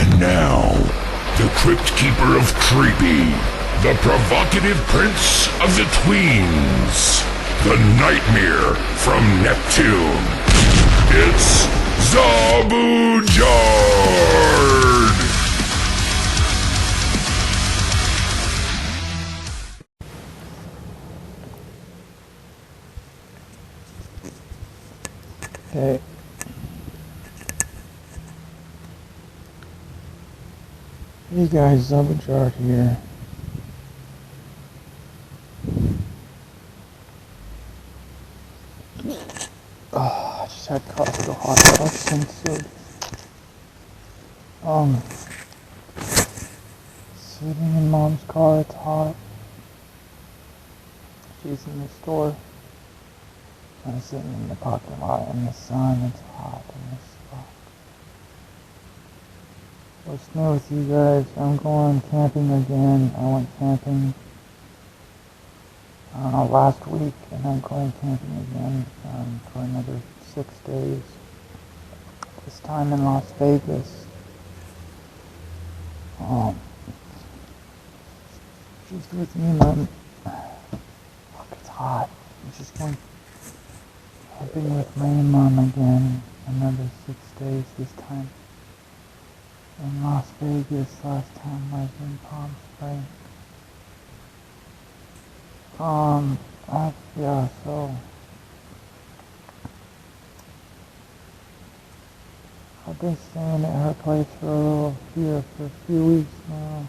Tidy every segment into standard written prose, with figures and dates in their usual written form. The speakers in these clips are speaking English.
And now, the Crypt Keeper of Creepy, the provocative prince of the tweens, the nightmare from Neptune. It's Zabujard! Hey. Hey guys, Zabujard here. I just had Costco hot dogs and soda. Sitting in Mom's car, it's hot. She's in the store. I'm sitting in the parking lot in the sun, it's hot in this spot. What's new with you guys? I'm going camping again. I went camping last week, and I'm going camping again for another 6 days. This time in Las Vegas. Just with me, Mom. Fuck, it's hot. I'm just going camping with my mom again. Another 6 days this time. In Las Vegas, last time I was in Palm Springs. Yeah, so I've been staying at her place for a few weeks now.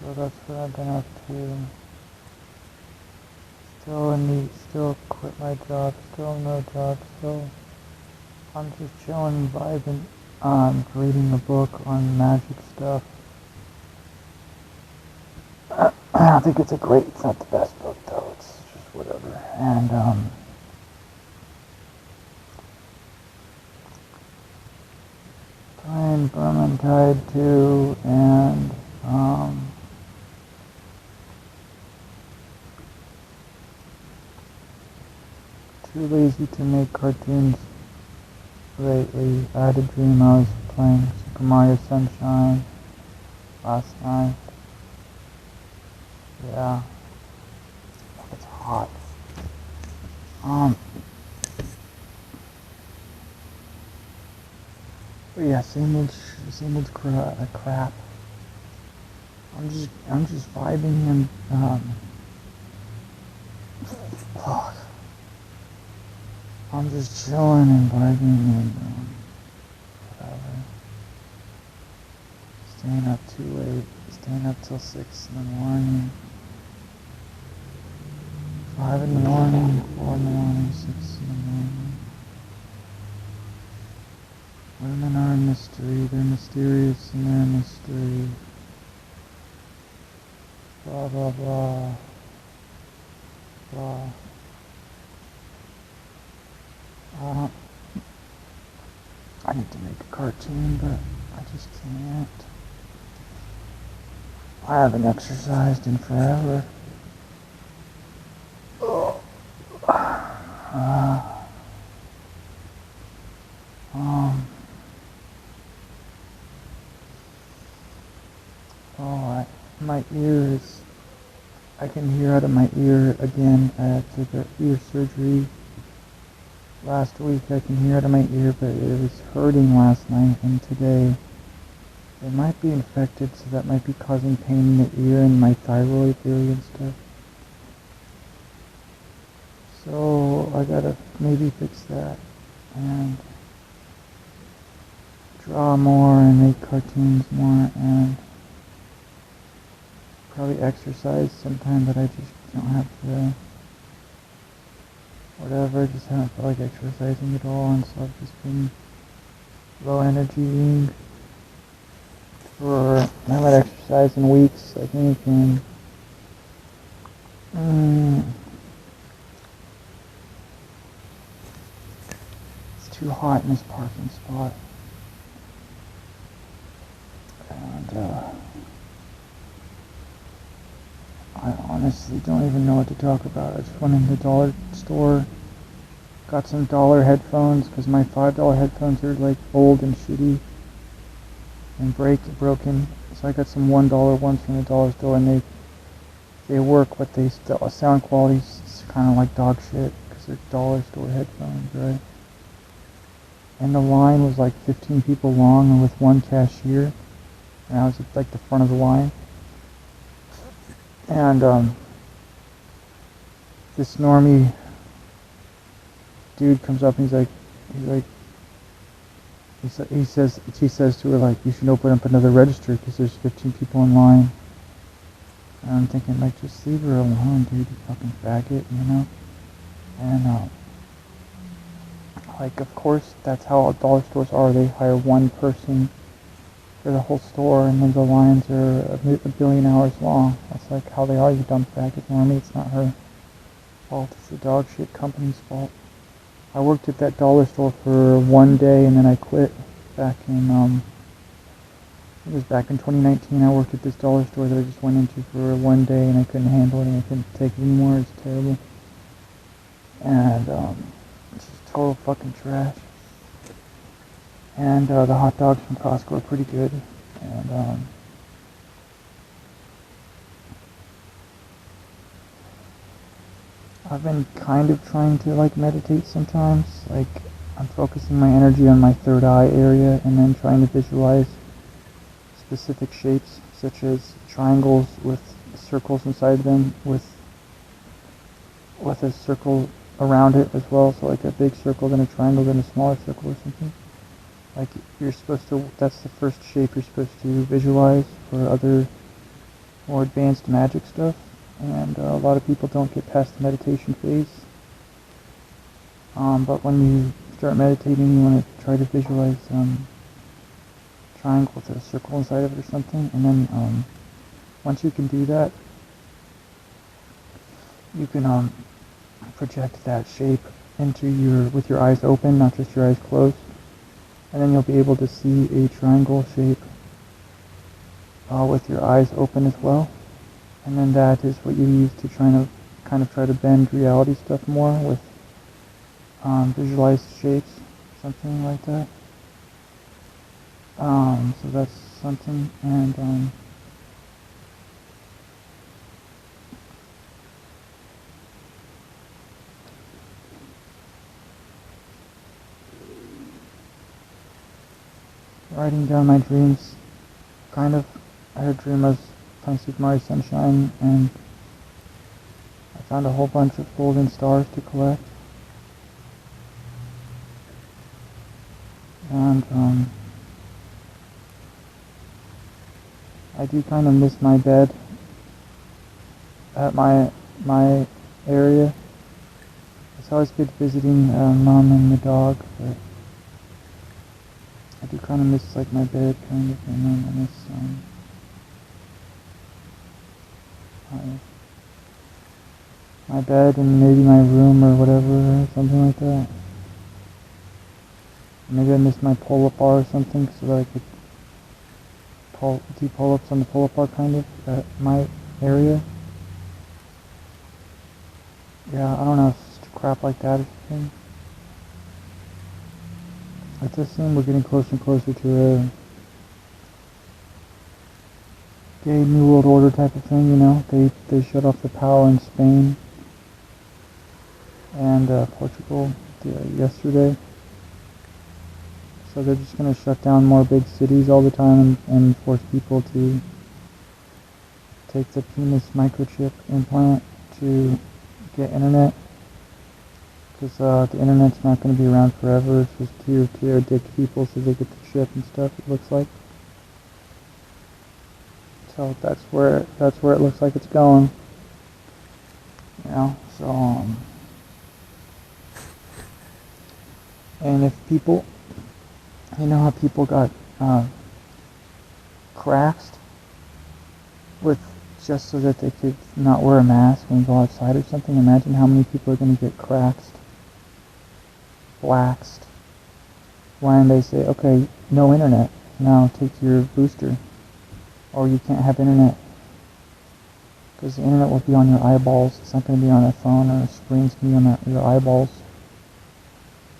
So that's what I've been up to. Still in neat, still quit my job, still no job, still I'm just chilling, vibing, reading a book on magic stuff. I think it's it's not the best book though, it's just whatever. And, Brian Berman died too, and, too lazy to make cartoons lately. I had a dream I was playing Super Mario Sunshine last night. Yeah. It's hot. But yeah, same old crap. I'm just vibing and, fuck. I'm just chilling and vibing and, whatever. Staying up too late. Staying up till 6 in the morning. 5 in the morning, 4 in the morning, 6 in the morning. Women are a mystery. They're mysterious and they're a mystery. Blah, blah, blah. Blah. I need to make a cartoon, but I just can't. I haven't exercised in forever. My ears, I can hear out of my ear again. I had to get ear surgery last week. I can hear out of my ear, but it was hurting last night and today. It might be infected, so that might be causing pain in the ear and my thyroid area and stuff. So I gotta maybe fix that and draw more and make cartoons more and probably exercise sometime, but I just don't have the whatever, I just haven't felt like exercising at all, and so I've just been low energy for, I haven't exercised in weeks, I think, and it's too hot in this parking spot, and I honestly don't even know what to talk about. I just went in the dollar store Got some dollar headphones because my $5 headphones are like old and shitty and broken. So I got some $1 ones from the dollar store, and they work, but they still sound quality's kind of like dog shit because they're dollar store headphones, right? And the line was like 15 people long, and with one cashier, and I was at like the front of the line. And this normie dude comes up and she says to her, like, you should open up another register because there's 15 people in line. And I'm thinking, like, just leave her alone, dude, you fucking faggot, you know? And like, of course, that's how dollar stores are. They hire one person for the whole store, and then the lines are a billion hours long. That's like how they are, you dumb faggot. Normally, it's not her fault. It's the dog shit company's fault. I worked at that dollar store for one day, and then I quit back in, it was back in 2019. I worked at this dollar store that I just went into for one day, and I couldn't handle it, and I couldn't take it anymore. It's terrible. And, it's just total fucking trash. And, the hot dogs from Costco are pretty good. And, I've been kind of trying to, like, meditate sometimes. Like, I'm focusing my energy on my third eye area and then trying to visualize specific shapes, such as triangles with circles inside them, with a circle around it as well. So like a big circle, then a triangle, then a smaller circle or something. Like, you're supposed to, that's the first shape you're supposed to visualize for other more advanced magic stuff. And a lot of people don't get past the meditation phase. But when you start meditating, you want to try to visualize triangle with a circle inside of it or something. And then once you can do that, you can project that shape into with your eyes open, not just your eyes closed. And then you'll be able to see a triangle shape with your eyes open as well. And then that is what you use to kind of try to bend reality stuff more with visualized shapes, something like that. So that's something. And writing down my dreams, kind of. I had a dream I was playing Super Mario Sunshine, and I found a whole bunch of golden stars to collect. And I do kind of miss my bed at my area. It's always good visiting Mom and the dog, but I do kind of miss like my bed, kind of, and then I miss my bed and maybe my room or whatever, or something like that. Maybe I miss my pull-up bar or something, so that I could do pull-ups on the pull-up bar, kind of, at my area. Yeah, I don't know, it's just crap like that is the thing. It just seems we're getting closer and closer to a gay New World Order type of thing, you know? They shut off the power in Spain and Portugal yesterday. So they're just going to shut down more big cities all the time and force people to take the penis microchip implant to get internet. Because the internet's not going to be around forever. It's just to addict people so they get the chip and stuff, it looks like. So that's where it looks like it's going. You know, so and if people, you know how people got craxed with just so that they could not wear a mask when you go outside or something? Imagine how many people are going to get craxed, waxed, when they say, okay, no internet, now take your booster, or you can't have internet, because the internet will be on your eyeballs. It's not going to be on a phone or a screen. It's going to be on your eyeballs.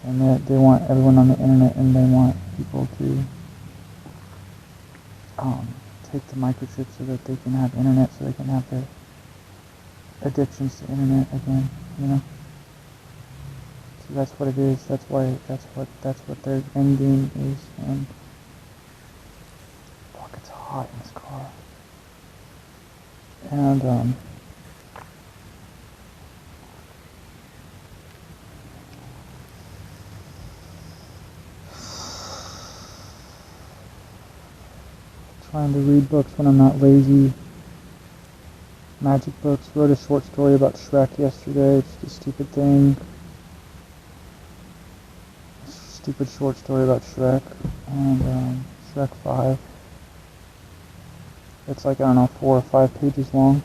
and they want everyone on the internet, and they want people to take the microchip so that they can have internet, so they can have their addictions to internet again, you know. So that's what it is. That's what their end game is. And fuck, it's hot in this car. And trying to read books when I'm not lazy. Magic books. Wrote a short story about Shrek yesterday. It's just a stupid thing. Stupid short story about Shrek. And Shrek 5. It's like, I don't know, 4 or 5 pages long.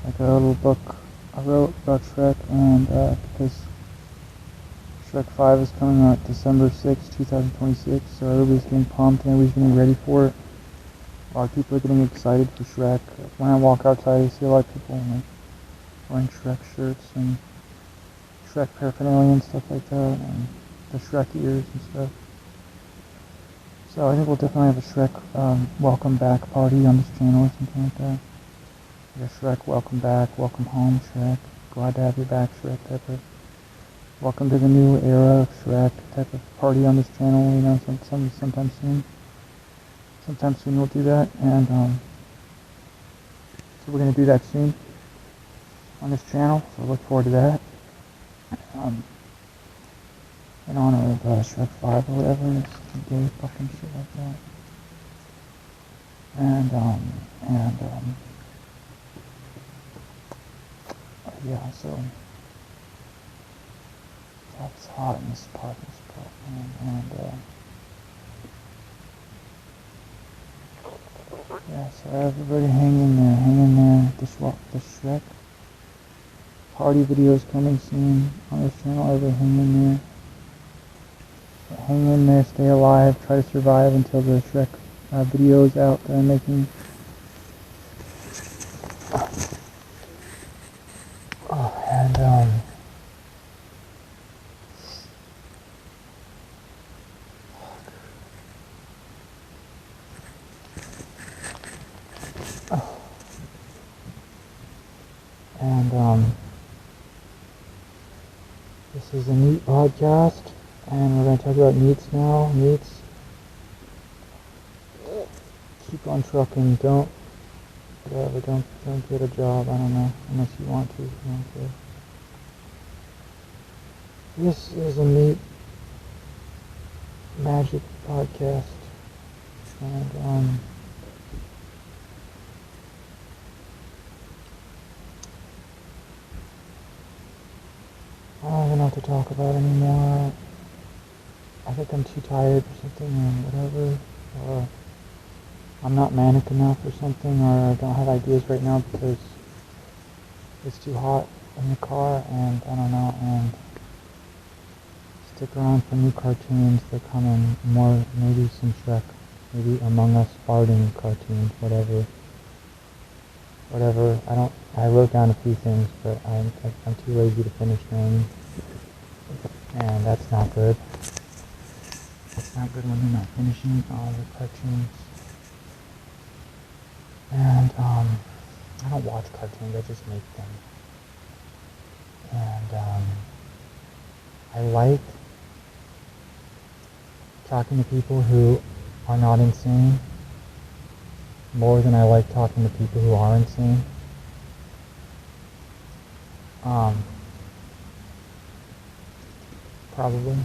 Like a little book I wrote about Shrek, and because Shrek 5 is coming out December 6, 2026, so everybody's getting pumped and everybody's getting ready for it. A lot of people are getting excited for Shrek. When I walk outside, I see a lot of people like wearing Shrek shirts and Shrek paraphernalia and stuff like that, and the Shrek ears and stuff. So I think we'll definitely have a Shrek welcome back party on this channel or something like that. Like a Shrek welcome back, welcome home Shrek, glad to have you back Shrek type of, welcome to the new era of Shrek type of party on this channel, you know, sometime soon. Sometime soon we'll do that, and so we're going to do that soon on this channel, so look forward to that. In honor of Shrek 5 or whatever, it's gay fucking shit like that. Yeah, so it's hot in this part, yeah, so everybody hang in there, the Shrek party videos coming soon on this channel. Everybody hang in there. Hang in there, stay alive, try to survive until the Shrek video is out that I'm making. This is a neat podcast, and we're going to talk about neets now. Neets. Keep on trucking. Don't get a job. I don't know, unless you want to. Okay. This is a neat magic podcast, and I don't even know what to talk about anymore. I think I'm too tired or something, or whatever, or I'm not manic enough or something, or I don't have ideas right now because it's too hot in the car, and I don't know, and stick around for new cartoons. They're coming, more, maybe some Shrek, maybe Among Us farting cartoons, whatever, I wrote down a few things, but I'm too lazy to finish them, and that's not good. It's not good when you're not finishing all the cartoons. And I don't watch cartoons, I just make them. And I like talking to people who are not insane more than I like talking to people who are insane. Probably.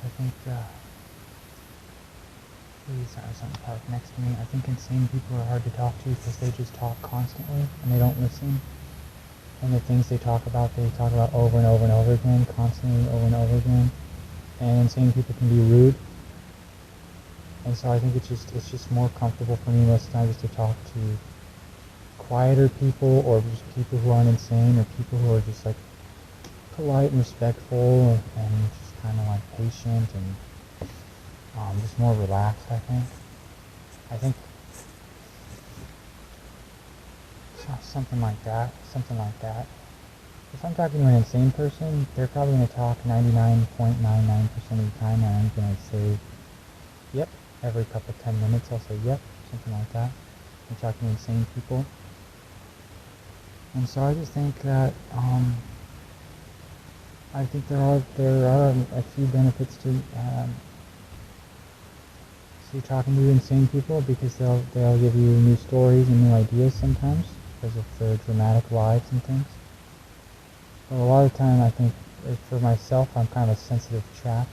I think these are some park next to me. I think insane people are hard to talk to because they just talk constantly and they don't listen. And the things they talk about over and over and over again, constantly over and over again. And insane people can be rude. And so I think it's just more comfortable for me most of the time just to talk to quieter people, or just people who aren't insane, or people who are just like polite and respectful and just kind of like patient and just more relaxed, I think. I think something like that. If I'm talking to an insane person, they're probably going to talk 99.99% of the time, and I'm going to say, yep. Every couple 10 minutes, I'll say, yep, something like that. I'm talking to insane people. And so I just think that, I think there are a few benefits to talking to insane people, because they'll give you new stories and new ideas sometimes because of their dramatic lives and things. But a lot of the time, I think for myself, I'm kind of a sensitive chap,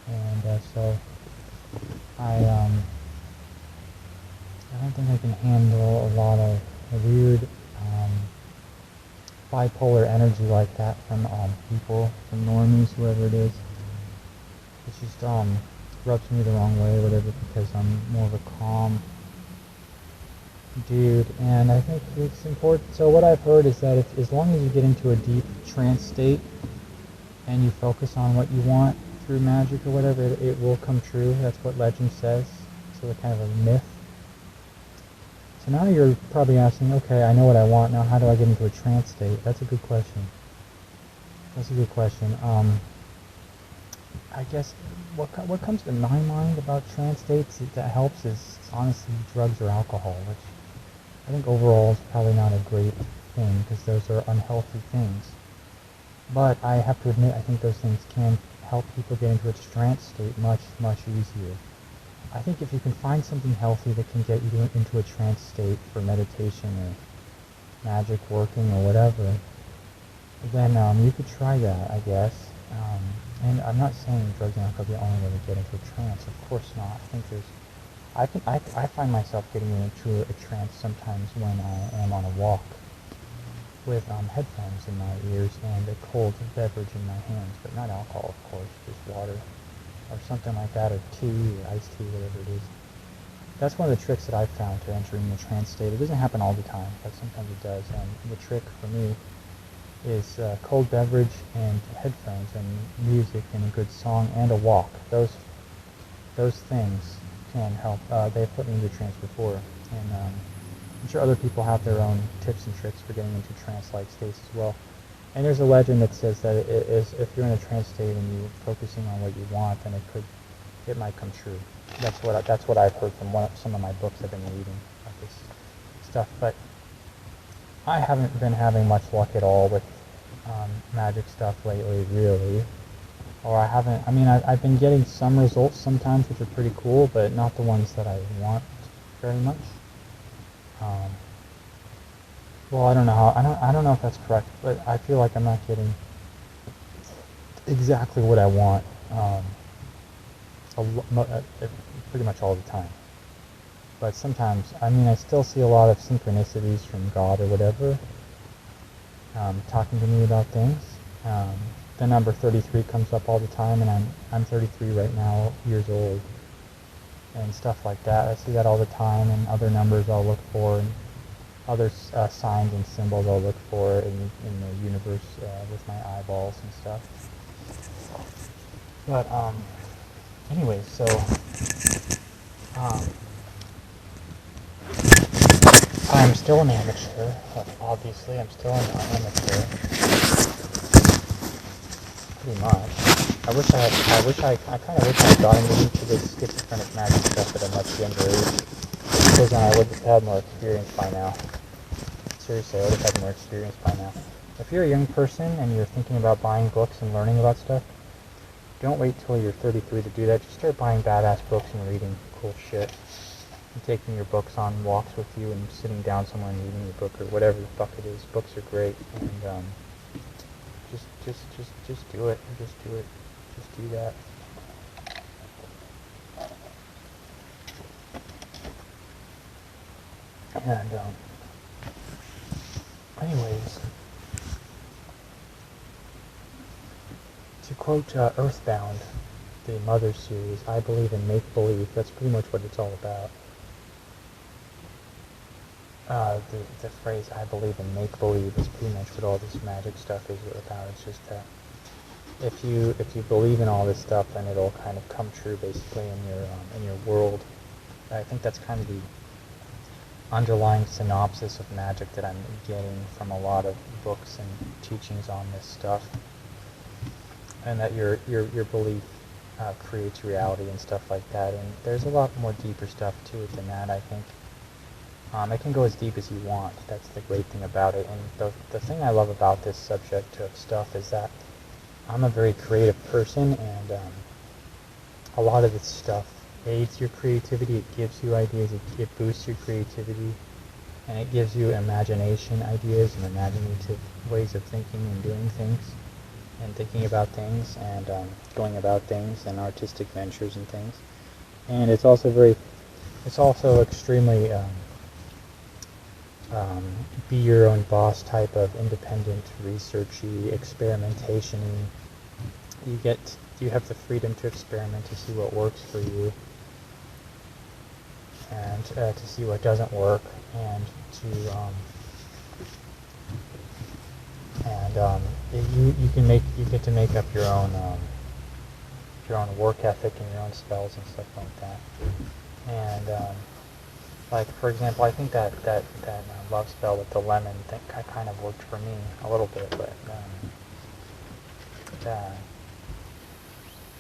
and so I don't think I can handle a lot of weird bipolar energy like that from people, from normies, whoever it is. It's just rubs me the wrong way or whatever, because I'm more of a calm dude, and I think it's important. So what I've heard is that as long as you get into a deep trance state and you focus on what you want through magic or whatever, it will come true. That's what legend says. So it's kind of a myth. So now you're probably asking, okay, I know what I want. Now how do I get into a trance state? That's a good question. I guess what comes to my mind about trance states that helps is honestly drugs or alcohol, which I think overall is probably not a great thing, because those are unhealthy things. But I have to admit, I think those things can help people get into a trance state much, much easier. I think if you can find something healthy that can get you into a trance state for meditation or magic working or whatever, then you could try that, I guess. And I'm not saying drugs and alcohol are the only way to get into a trance. Of course not. I find myself getting into a trance sometimes when I am on a walk with headphones in my ears and a cold beverage in my hands, but not alcohol, of course, just water or something like that, or tea or iced tea, whatever it is. That's one of the tricks that I've found to entering the trance state. It doesn't happen all the time, but sometimes it does. And the trick for me is cold beverage and headphones and music and a good song and a walk. Those things can help. They've put me into trance before, and I'm sure other people have their own tips and tricks for getting into trance-like states as well. And there's a legend that says that if you're in a trance state and you're focusing on what you want, then it might come true. That's what I've heard from some of my books I've been reading about this stuff. But I haven't been having much luck at all with magic stuff lately, really. Or I've been getting some results sometimes, which are pretty cool, but not the ones that I want very much. Well, I don't know I don't know if that's correct, but I feel like I'm not getting exactly what I want pretty much all the time. But sometimes, I still see a lot of synchronicities from God or whatever, talking to me about things. The number 33 comes up all the time, and I'm 33 right now, years old, and stuff like that. I see that all the time, and other numbers I'll look for, and other signs and symbols I'll look for in the universe with my eyeballs and stuff. But anyway, so I'm still an amateur. Obviously, I'm still an amateur. Pretty much. I kind of wish I got into this schizophrenic magic stuff at a much younger age, because then I would have had more experience by now. Seriously, I would have had more experience by now. If you're a young person and you're thinking about buying books and learning about stuff, don't wait till you're 33 to do that. Just start buying badass books and reading cool shit. And taking your books on walks with you and sitting down somewhere and reading your book or whatever the fuck it is. Books are great, and just do it. Just do it. Just do that. And anyways, to quote Earthbound, the Mother series, I believe in make-believe. That's pretty much what it's all about. The phrase "I believe in make-believe" is pretty much what all this magic stuff is about. It's just if you believe in all this stuff, then it'll kind of come true basically in your world. I think that's kind of the underlying synopsis of magic that I'm getting from a lot of books and teachings on this stuff, and that your belief creates reality and stuff like that. And there's a lot more deeper stuff to it than that, I think. It can go as deep as you want. That's the great thing about it. And the thing I love about this subject of stuff is that I'm a very creative person, and a lot of this stuff aids your creativity. It gives you ideas. It boosts your creativity, and it gives you imagination ideas and imaginative ways of thinking and doing things, and thinking about things, and going about things, and artistic ventures and things. And it's also extremely be your own boss type of independent, researchy, experimentation-y. You have the freedom to experiment, to see what works for you, and to see what doesn't work, and you get to make up your own work ethic and your own spells and stuff like that. And like, for example, I think that love spell with the lemon thing kind of worked for me a little bit,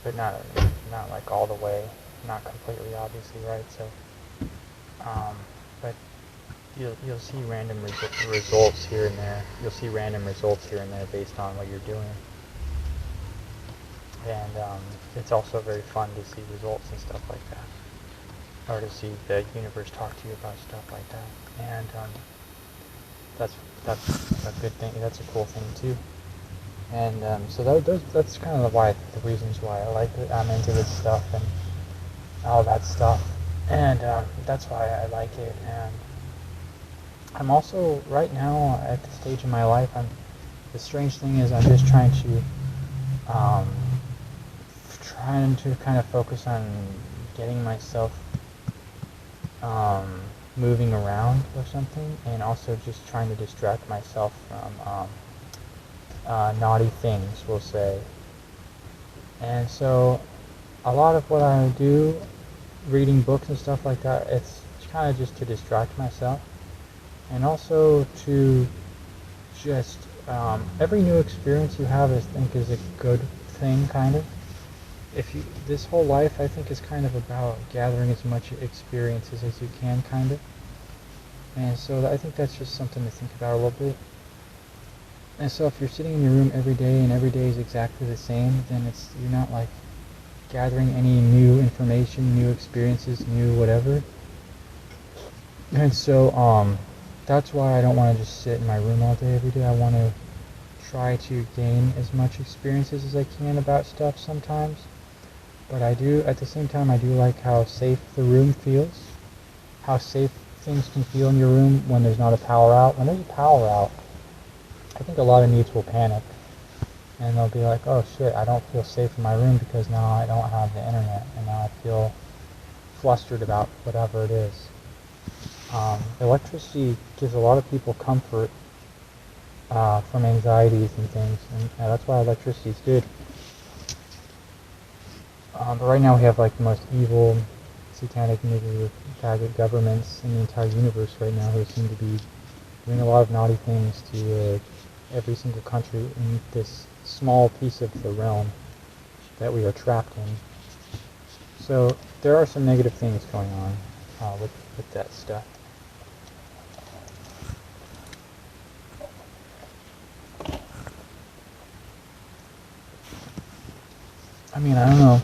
but not like all the way, not completely, obviously, right? So, but you'll see random results here and there. You'll see random results here and there based on what you're doing, and it's also very fun to see results and stuff like that, or to see the universe talk to you about stuff like that, and that's a good thing. That's a cool thing too. And so that's kind of the reasons why I like it. I'm into this stuff and all that stuff, and that's why I like it. And I'm also right now at the stage in my life. The strange thing is I'm just trying to kind of focus on getting myself moving around or something, and also just trying to distract myself from naughty things, we'll say. And so a lot of what I do, reading books and stuff like that, it's kind of just to distract myself, and also to just every new experience you have, I think, is a good thing, kind of. This whole life, I think, is kind of about gathering as much experiences as you can, kind of. And so I think that's just something to think about a little bit. And so if you're sitting in your room every day and every day is exactly the same, then you're not like gathering any new information, new experiences, new whatever. And so that's why I don't want to just sit in my room all day every day. I want to try to gain as much experiences as I can about stuff sometimes. But at the same time, I do like how safe the room feels, how safe things can feel in your room when there's not a power out. When there's a power out, I think a lot of neets will panic, and they'll be like, oh shit, I don't feel safe in my room because now I don't have the internet, and now I feel flustered about whatever it is. Electricity gives a lot of people comfort from anxieties and things, and that's why electricity is good. But right now we have like the most evil, satanic, nuclear, faggot governments in the entire universe right now who seem to be doing a lot of naughty things to every single country in this small piece of the realm that we are trapped in. So there are some negative things going on with that stuff. I mean, I don't know.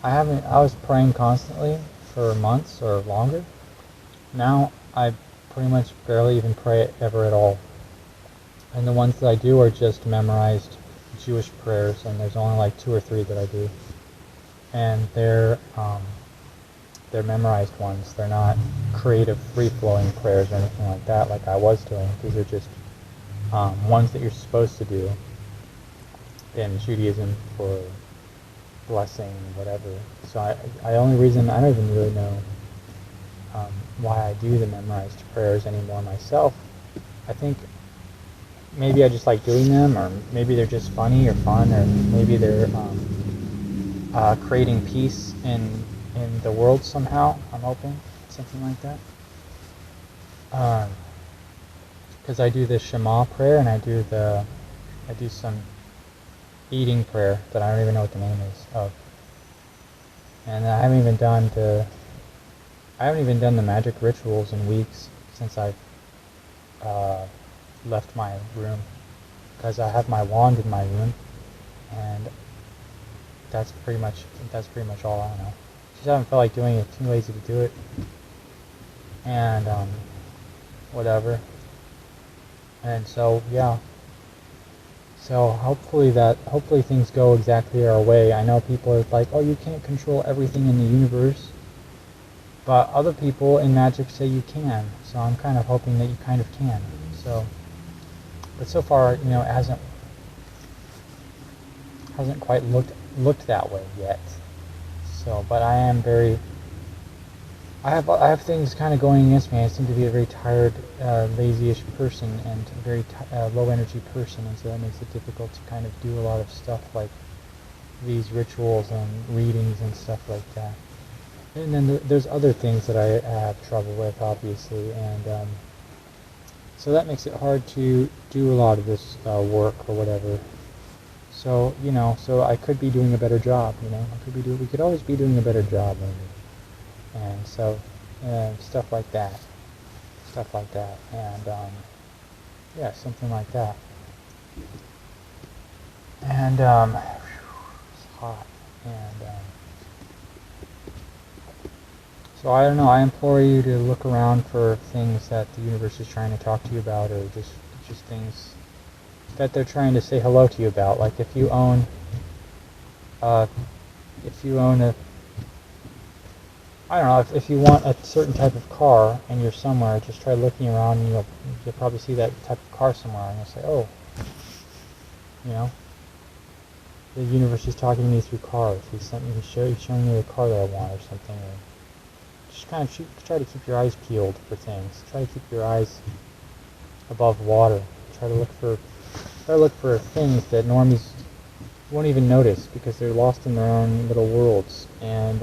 I was praying constantly for months or longer. Now I pretty much barely even pray ever at all. And the ones that I do are just memorized Jewish prayers, and there's only like 2 or 3 that I do. And they're memorized ones. They're not creative, free-flowing prayers or anything like that like I was doing. These are just ones that you're supposed to do in Judaism for blessing, whatever. So I don't even really know why I do the memorized prayers anymore myself. I think maybe I just like doing them, or maybe they're just funny or fun, or maybe they're creating peace in the world somehow. I'm hoping something like that. Because I do the Shema prayer, and I do some eating prayer that I don't even know what the name is of, and I haven't even done the magic rituals in weeks since I've left my room, because I have my wand in my room, and that's pretty much all I know. Just haven't felt like doing it. Too lazy to do it, and whatever. And so yeah. So hopefully things go exactly our way. I know people are like, oh, you can't control everything in the universe, but other people in magic say you can. So I'm kind of hoping that you kind of can. So, but so far, it hasn't quite looked that way yet. So, but I am very. I have things kind of going against me. I seem to be a very tired, lazy-ish person, and a very low-energy person, and so that makes it difficult to kind of do a lot of stuff like these rituals and readings and stuff like that. And then there's other things that I have trouble with, obviously, and so that makes it hard to do a lot of this work or whatever. So so I could be doing a better job. We could always be doing a better job, maybe. And so stuff like that, and yeah, something like that. And it's hot, and so I don't know. I implore you to look around for things that the universe is trying to talk to you about, or just things that they're trying to say hello to you about. Like if you own a I don't know, if you want a certain type of car and you're somewhere, just try looking around, and you'll probably see that type of car somewhere, and you'll say, oh, the universe is talking to me through cars. He's showing me the car that I want, or something. Or just kind of try to keep your eyes peeled for things. Try to keep your eyes above water. Try to look for things that normies won't even notice, because they're lost in their own little worlds. And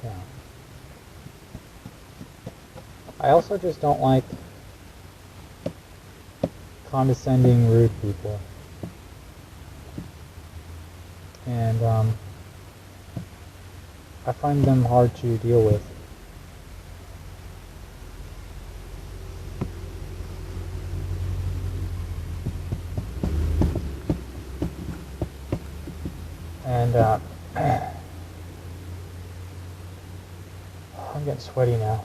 yeah. I also just don't like condescending, rude people. And I find them hard to deal with. And I'm getting sweaty now.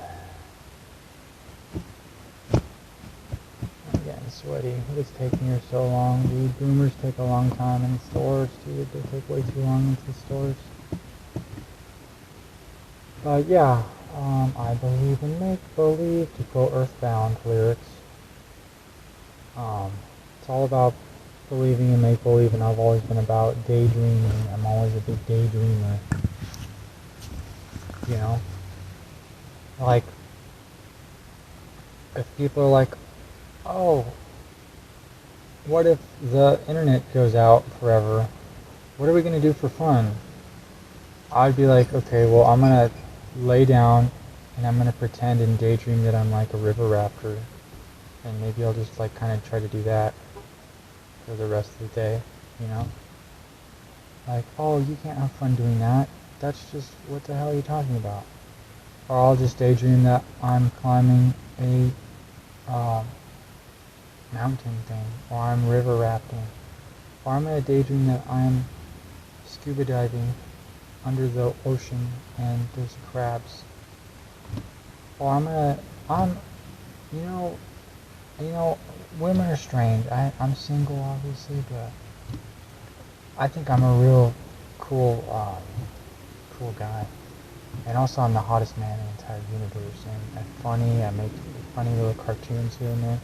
Sweaty. It's taking here so long, dude. Boomers take a long time in stores, dude. They take way too long into the stores. But yeah, I believe in make-believe, to quote Earthbound lyrics. It's all about believing in make-believe, and I've always been about daydreaming. I'm always a big daydreamer. Like, if people are like, oh, what if the internet goes out forever? What are we going to do for fun? I'd be like, okay, well, I'm going to lay down and I'm going to pretend and daydream that I'm like a river raptor. And maybe I'll just like kind of try to do that for the rest of the day, Like, oh, you can't have fun doing that. That's just, what the hell are you talking about? Or I'll just daydream that I'm climbing a mountain thing, or I'm river rafting, or I'm going to daydream that I'm scuba diving under the ocean and there's crabs, or women are strange. I'm single, obviously, but I think I'm a real cool guy, and also I'm the hottest man in the entire universe, and I'm funny. I make funny little cartoons here and there.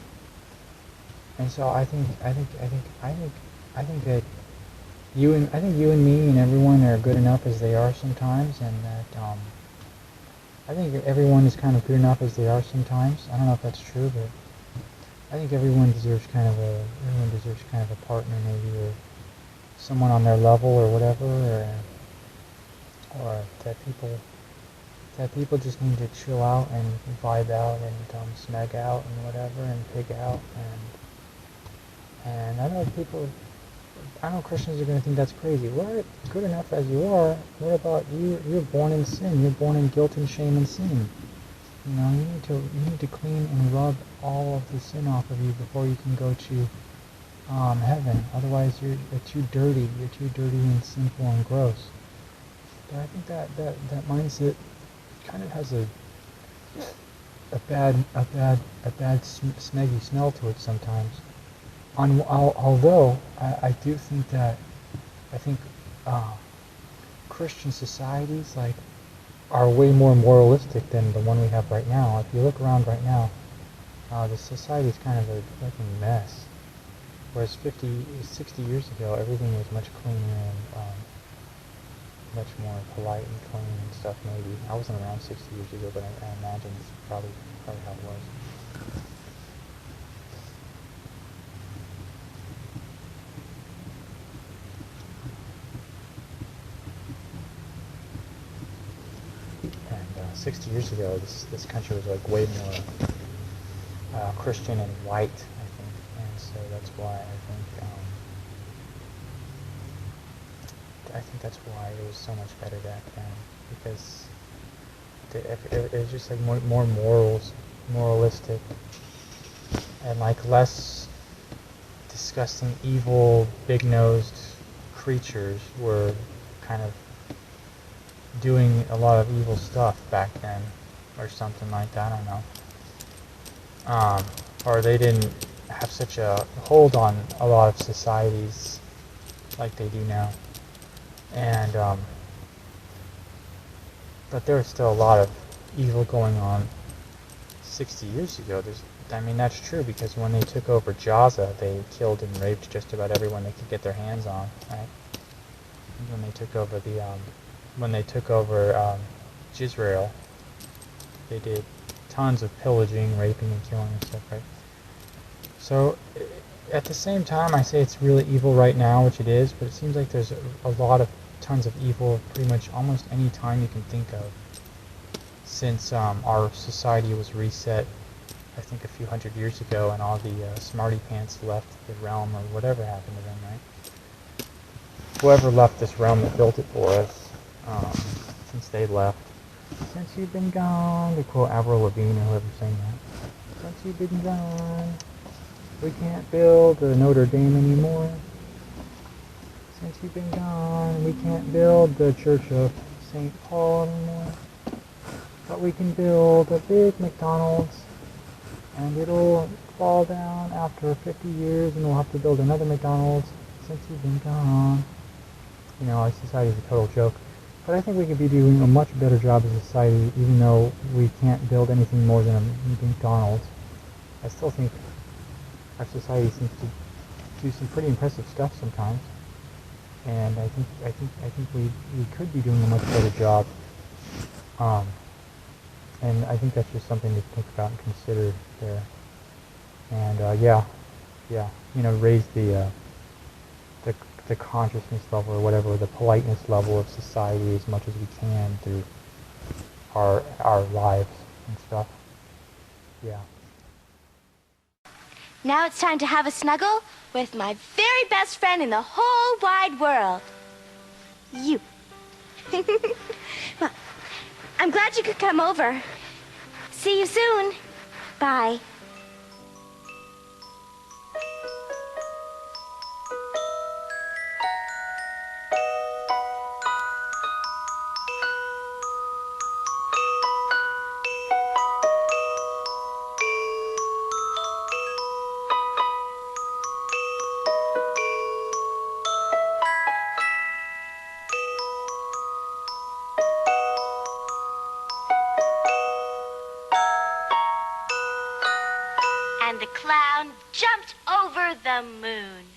And so I think I think that you and me and everyone are good enough as they are sometimes, and that I think everyone is kind of good enough as they are sometimes. I don't know if that's true, but I think everyone deserves kind of a partner, maybe, or someone on their level or whatever, or that people just need to chill out and vibe out and smeg out and whatever and pig out, and I know Christians are going to think that's crazy. What? Good enough as you are. What about you? You're born in sin. You're born in guilt and shame and sin. You know, you need to clean and rub all of the sin off of you before you can go to heaven. Otherwise, you're too dirty. You're too dirty and sinful and gross. But I think that mindset kind of has a bad smeggy smell to it sometimes. Although I do think that Christian societies are way more moralistic than the one we have right now. If you look around right now, the society is kind of a fucking mess. Whereas 60 years ago, everything was much cleaner and much more polite and clean and stuff. Maybe I wasn't around 60 years ago, but I imagine it's probably how it was. And 60 years ago, this country was like way more Christian and white, I think, and so that's why I think that's why it was so much better back then, because it was just like more moralistic, and like less disgusting, evil, big-nosed creatures were kind of doing a lot of evil stuff back then, or something like that. I don't know. Or they didn't have such a hold on a lot of societies like they do now. And but there was still a lot of evil going on 60 years ago. That's true, because when they took over Gaza, they killed and raped just about everyone they could get their hands on, right? And when they took over Israel, they did tons of pillaging, raping, and killing and stuff, right? So at the same time, I say it's really evil right now, which it is, but it seems like there's tons of evil pretty much almost any time you can think of since our society was reset, I think a few hundred years ago, and all the smarty pants left the realm, or whatever happened to them, right? Whoever left this realm that built it for us, since they left, since you've been gone, to quote Avril Lavigne or whoever's saying that, since you've been gone, we can't build the Notre Dame anymore. Since you've been gone, we can't build the Church of St. Paul anymore. But we can build a big McDonald's, and it'll fall down after 50 years, and we'll have to build another McDonald's since you've been gone. You know, our society is a total joke. But I think we could be doing a much better job as a society, even though we can't build anything more than a McDonald's. I still think our society seems to do some pretty impressive stuff sometimes. And I think we could be doing a much better job, and I think that's just something to think about and consider there. And raise the consciousness level, or whatever, the politeness level of society as much as we can through our lives and stuff. Yeah. Now it's time to have a snuggle with my very best friend in the whole wide world. You. Well, I'm glad you could come over. See you soon. Bye. And the clown jumped over the moon.